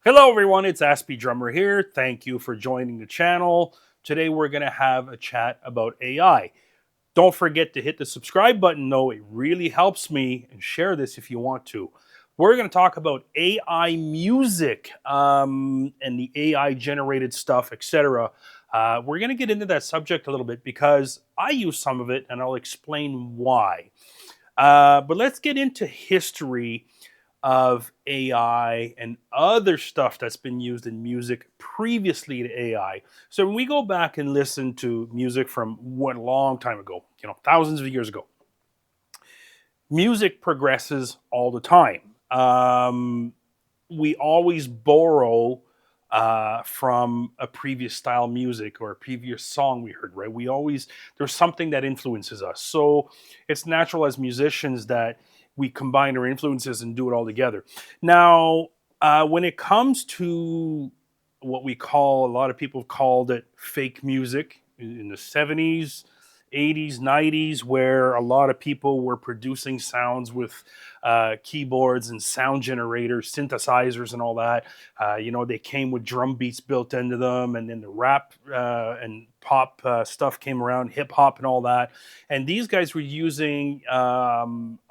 Hello everyone, it's Aspie Drummer here. Thank you for joining the channel. Today we're going to have a chat about AI. Don't forget to hit the subscribe button though, it really helps me, and share this if you want to. We're going to talk about AI music and the AI generated stuff, etc. We're going to get into that subject a little bit because I use some of it and I'll explain why. But let's get into history of AI and other stuff that's been used in music previously to AI. So when we go back and listen to music from what a long time ago, thousands of years ago, music progresses all the time. We always borrow from a previous style music or a previous song we heard, right? There's something that influences us. So it's natural as musicians that we combine our influences and do it all together. Now, when it comes to what a lot of people called it fake music in the 70s, 80s, 90s, where a lot of people were producing sounds with keyboards and sound generators, synthesizers, and all that. They came with drum beats built into them, and then the rap and pop stuff came around, hip hop, and all that. And these guys were using a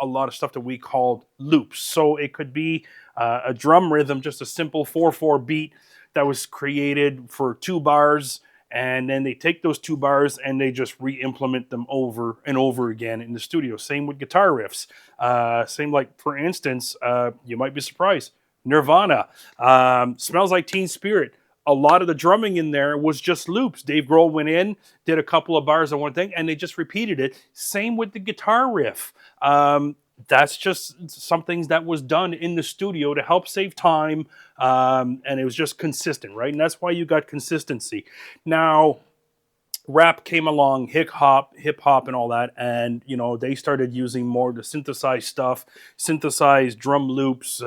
lot of stuff that we called loops. So it could be a drum rhythm, just a simple 4/4 beat that was created for 2 bars, and then they take those 2 bars and they just re-implement them over and over again in the studio. Same with guitar riffs. Same, like, for instance, you might be surprised, Nirvana, Smells Like Teen Spirit. A lot of the drumming in there was just loops. Dave Grohl went in, did a couple of bars on one thing, and they just repeated it. Same with the guitar riff. That's just something that was done in the studio to help save time, and it was just consistent, right? And that's why you got consistency. Now, rap came along, hip hop, and all that, and they started using more of the synthesized stuff, synthesized drum loops,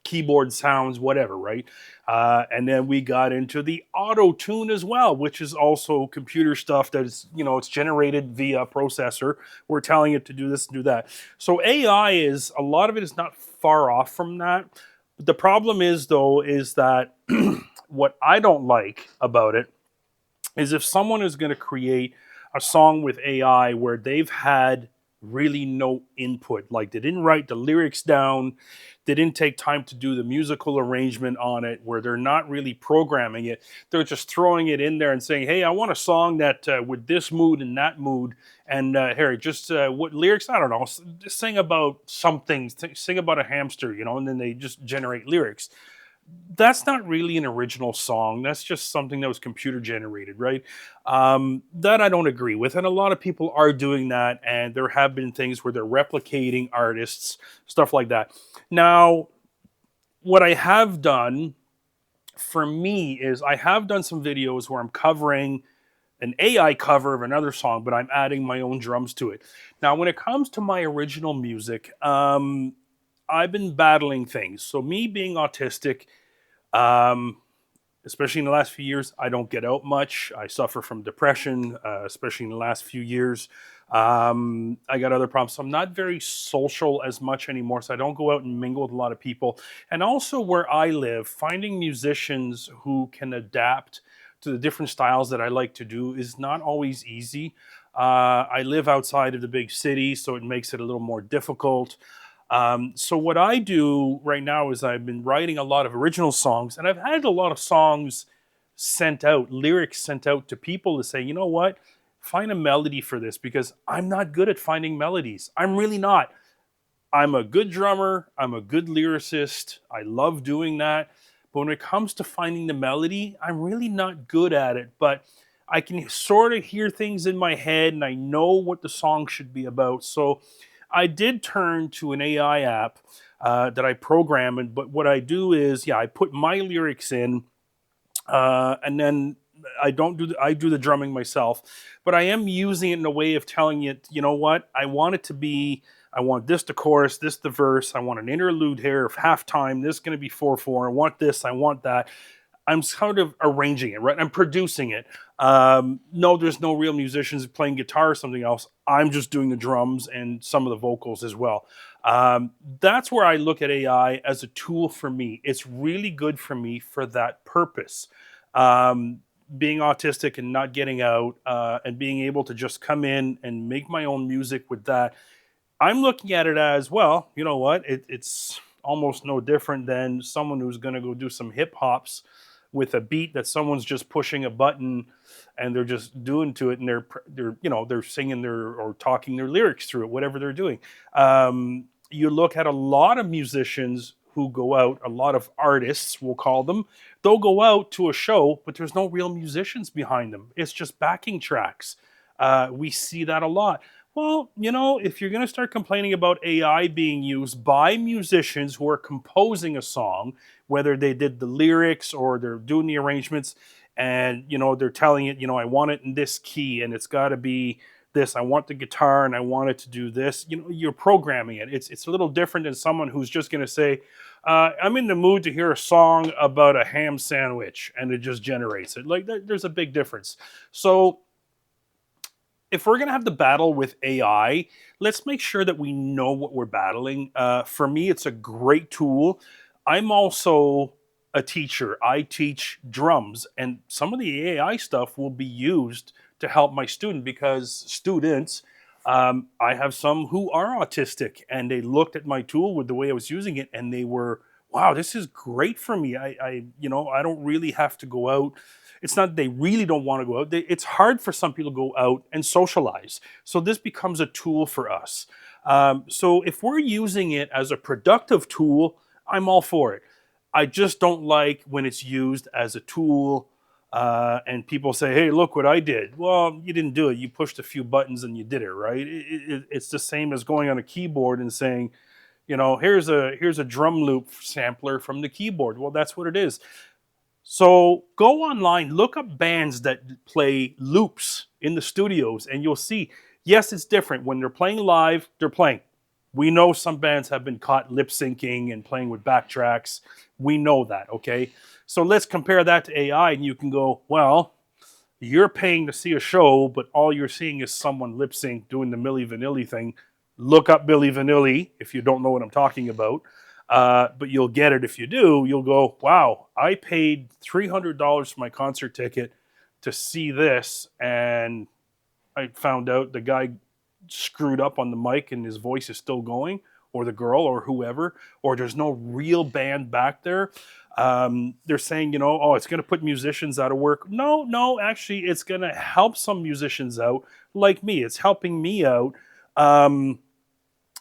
keyboard sounds, whatever, right? And then we got into the auto tune as well, which is also computer stuff that is, it's generated via processor. We're telling it to do this and do that. So AI is, a lot of it is not far off from that. But the problem is, though, is that what I don't like about it is if someone is going to create a song with AI where they've had really no input, like they didn't write the lyrics down, they didn't take time to do the musical arrangement on it, where they're not really programming it, they're just throwing it in there and saying, hey, I want a song that with this mood and that mood, and here, just what lyrics, I don't know, just sing about something, sing about a hamster, and then they just generate lyrics. That's not really an original song. That's just something that was computer generated, right? That I don't agree with. And a lot of people are doing that. And there have been things where they're replicating artists, stuff like that. Now, what I have done for me is I have done some videos where I'm covering an AI cover of another song, but I'm adding my own drums to it. Now, when it comes to my original music, I've been battling things. So me being autistic, especially in the last few years, I don't get out much. I suffer from depression, especially in the last few years. I got other problems. So I'm not very social as much anymore. So I don't go out and mingle with a lot of people. And also where I live, finding musicians who can adapt to the different styles that I like to do is not always easy. I live outside of the big city, so it makes it a little more difficult. So what I do right now is I've been writing a lot of original songs, and I've had a lot of songs sent out, lyrics sent out to people to say, you know what, find a melody for this, because I'm not good at finding melodies. I'm really not. I'm a good drummer. I'm a good lyricist. I love doing that. But when it comes to finding the melody, I'm really not good at it. But I can sort of hear things in my head, and I know what the song should be about. So I did turn to an AI app that I program, but what I do is, I put my lyrics in, and then I do the drumming myself, but I am using it in a way of telling it, you know what, I want it to be, I want this the chorus, this the verse, I want an interlude here of halftime, this is going to be 4/4, I want this, I want that. I'm sort of arranging it, right? I'm producing it. No, there's no real musicians playing guitar or something else. I'm just doing the drums and some of the vocals as well. That's where I look at AI as a tool for me. It's really good for me for that purpose. Um, Being autistic and not getting out, and being able to just come in and make my own music with that, I'm looking at it as, well, you know what? It's almost no different than someone who's going to go do some hip hops with a beat that someone's just pushing a button and they're just doing to it, and they're singing their or talking their lyrics through it, whatever they're doing. You look at a lot of musicians who go out, a lot of artists, we'll call them, they'll go out to a show, but there's no real musicians behind them. It's just backing tracks. We see that a lot. Well, if you're going to start complaining about AI being used by musicians who are composing a song, whether they did the lyrics or they're doing the arrangements, and they're telling it, I want it in this key and it's got to be this. I want the guitar and I want it to do this. You're programming it. It's a little different than someone who's just going to say, I'm in the mood to hear a song about a ham sandwich, and it just generates it. Like, there's a big difference. So if we're going to have the battle with AI, let's make sure that we know what we're battling. For me, it's a great tool. I'm also a teacher. I teach drums, and some of the AI stuff will be used to help my student, because students, I have some who are autistic, and they looked at my tool with the way I was using it, and they were, wow, this is great for me. I don't really have to go out. It's not that they really don't want to go out. It's hard for some people to go out and socialize. So this becomes a tool for us. So if we're using it as a productive tool, I'm all for it. I just don't like when it's used as a tool, and people say, hey, look what I did. Well, you didn't do it. You pushed a few buttons and you did it, right? It's the same as going on a keyboard and saying, here's a drum loop sampler from the keyboard. Well, that's what it is. So go online, look up bands that play loops in the studios, and you'll see, yes, it's different. When they're playing live, they're playing. We know some bands have been caught lip syncing and playing with backtracks. We know that, okay? So let's compare that to AI, and you can go, well, you're paying to see a show, but all you're seeing is someone lip sync doing the Milli Vanilli thing. Look up Milli Vanilli if you don't know what I'm talking about. But you'll get it if you do. You'll go, wow, I paid $300 for my concert ticket to see this, and I found out the guy screwed up on the mic and his voice is still going, or the girl, or whoever, or there's no real band back there. They're saying, oh, it's going to put musicians out of work. No, actually, it's going to help some musicians out, like me. It's helping me out.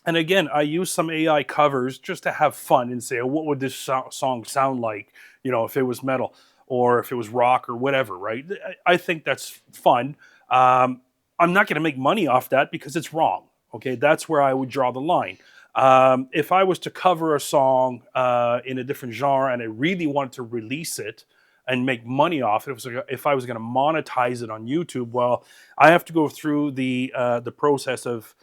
And again, I use some AI covers just to have fun and say, oh, what would this song sound like, if it was metal or if it was rock or whatever, right? I think that's fun. I'm not going to make money off that because it's wrong. Okay, that's where I would draw the line. If I was to cover a song in a different genre and I really wanted to release it and make money off it, if I was going to monetize it on YouTube, well, I have to go through the process of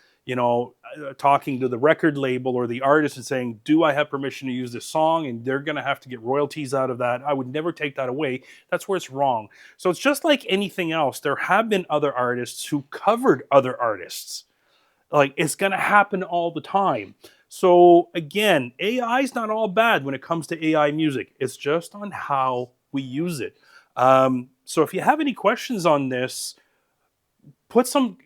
talking to the record label or the artist and saying, do I have permission to use this song? And they're going to have to get royalties out of that. I would never take that away. That's where it's wrong. So it's just like anything else. There have been other artists who covered other artists. Like, it's going to happen all the time. So again, AI is not all bad when it comes to AI music. It's just on how we use it. So if you have any questions on this,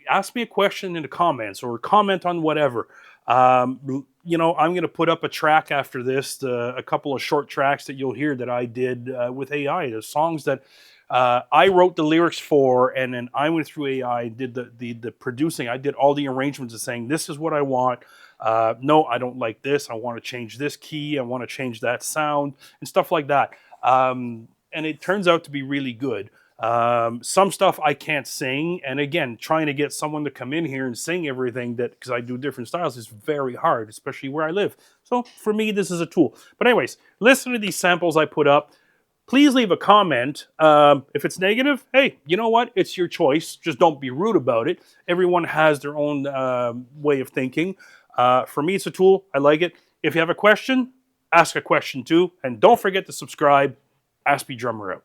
ask me a question in the comments or comment on whatever. I'm going to put up a track after this, a couple of short tracks that you'll hear that I did with AI. The songs that I wrote the lyrics for, and then I went through AI, did the producing. I did all the arrangements and saying, this is what I want. No, I don't like this. I want to change this key. I want to change that sound and stuff like that. And it turns out to be really good. Some stuff I can't sing, and again, trying to get someone to come in here and sing everything because I do different styles is very hard, especially where I live. So for me, this is a tool. But anyways, listen to these samples I put up. Please leave a comment. If it's negative, hey, you know what? It's your choice. Just don't be rude about it. Everyone has their own way of thinking. For me, it's a tool. I like it. If you have a question, ask a question too. And don't forget to subscribe. Aspie drummer out.